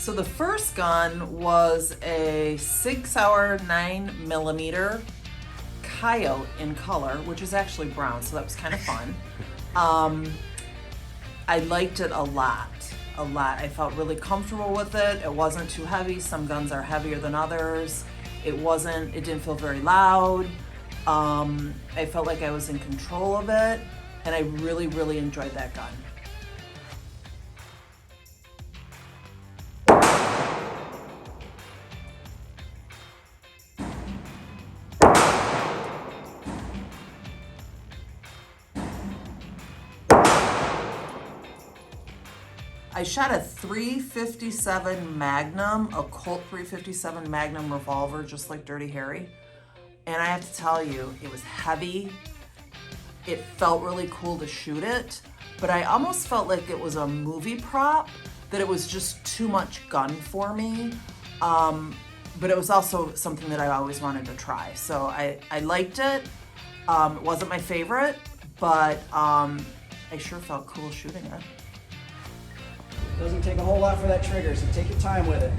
So the first gun was a Sig Sauer 9mm Coyote in color, which is actually brown, so that was kind of fun. I liked it a lot. I felt really comfortable with it. It wasn't too heavy. Some guns are heavier than others. It didn't feel very loud. I felt like I was in control of it, and I really, really enjoyed that gun. I shot a .357 Magnum, a Colt .357 Magnum revolver, just like Dirty Harry. And I have to tell you, it was heavy. It felt really cool to shoot it, but I almost felt like it was a movie prop, that it was just too much gun for me. But it was also something that I always wanted to try. So I liked it. It wasn't my favorite, but I sure felt cool shooting it. Doesn't take a whole lot for that trigger, so take your time with it.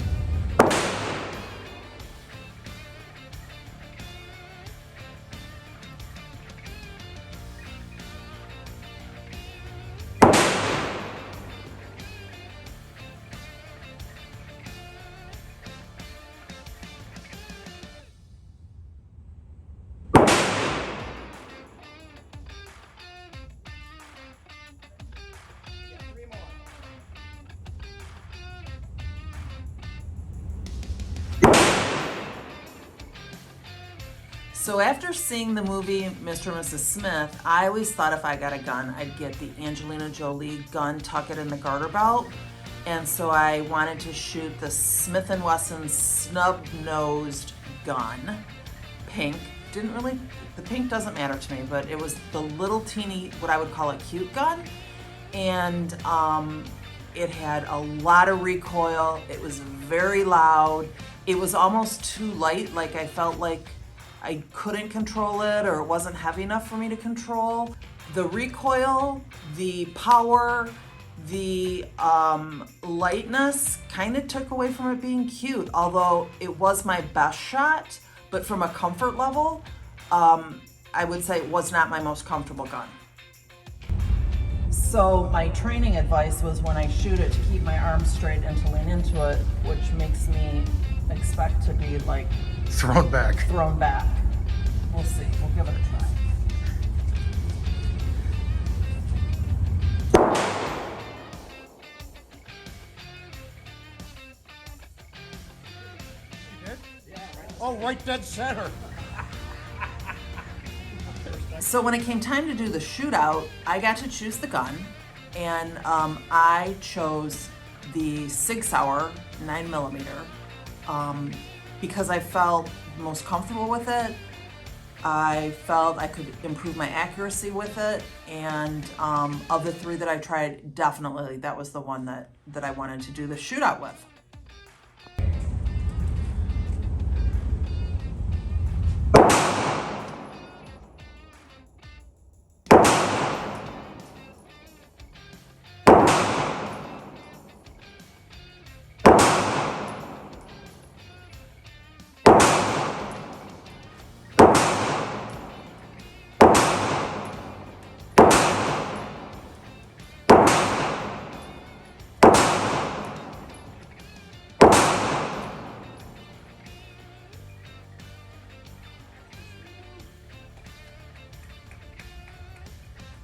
So after seeing the movie Mr. and Mrs. Smith, I always thought if I got a gun, I'd get the Angelina Jolie gun, tuck it in the garter belt. And so I wanted to shoot the Smith & Wesson snub-nosed gun, pink. The pink doesn't matter to me, but it was the little teeny, what I would call a cute gun. And it had a lot of recoil. It was very loud. It was almost too light, like I felt like I couldn't control it, or it wasn't heavy enough for me to control. The recoil, the power, the lightness kind of took away from it being cute, although it was my best shot, but from a comfort level, I would say it was not my most comfortable gun. So my training advice was when I shoot it to keep my arms straight and to lean into it, which makes me expect to be like thrown back. We'll see. We'll give it a try. You did? Yeah, oh, right dead center. So when it came time to do the shootout, I got to choose the gun, and I chose the Sig Sauer 9mm because I felt most comfortable with it. I felt I could improve my accuracy with it, and of the three that I tried, definitely that was the one that I wanted to do the shootout with.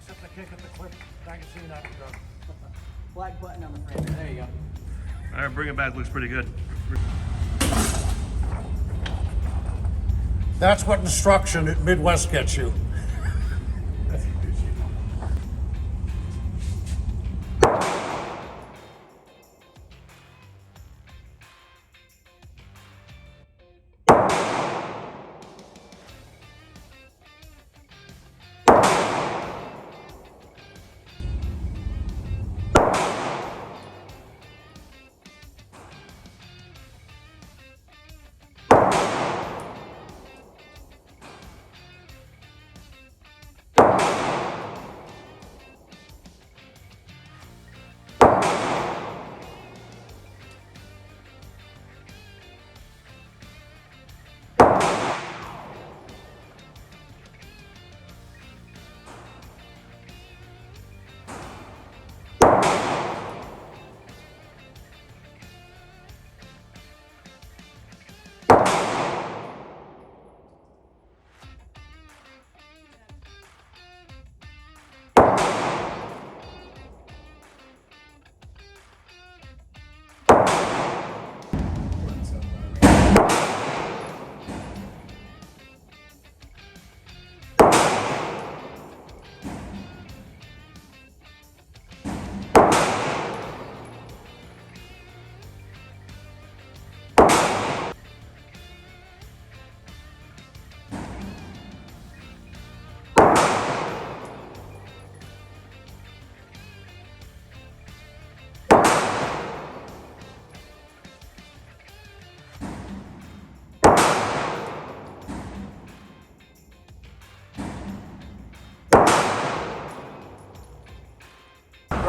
Except I can't get the clip. Magazine out of the Black button on the frame. There you go. All right, bring it back. Looks pretty good. That's what instruction at Midwest gets you.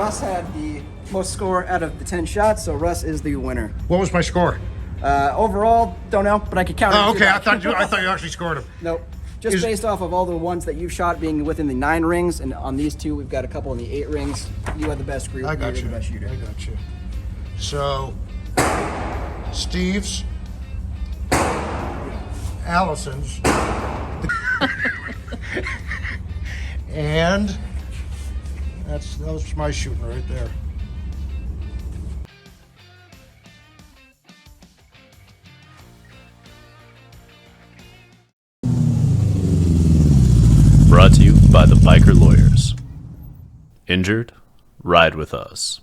Russ had the most score out of the 10 shots, so Russ is the winner. What was my score? Overall, don't know, but I could count it. Oh, if you okay. like. I thought you actually scored him. Nope. Just Is- based off of all the ones that you've shot being within the 9 rings, and on these 2, we've got a couple in the 8 rings. You had the best group. I got were you. the best shooter. I got you. So, Steve's, Allison's, and that was my shooting right there. Brought to you by the Biker Lawyers. Injured? Ride with us.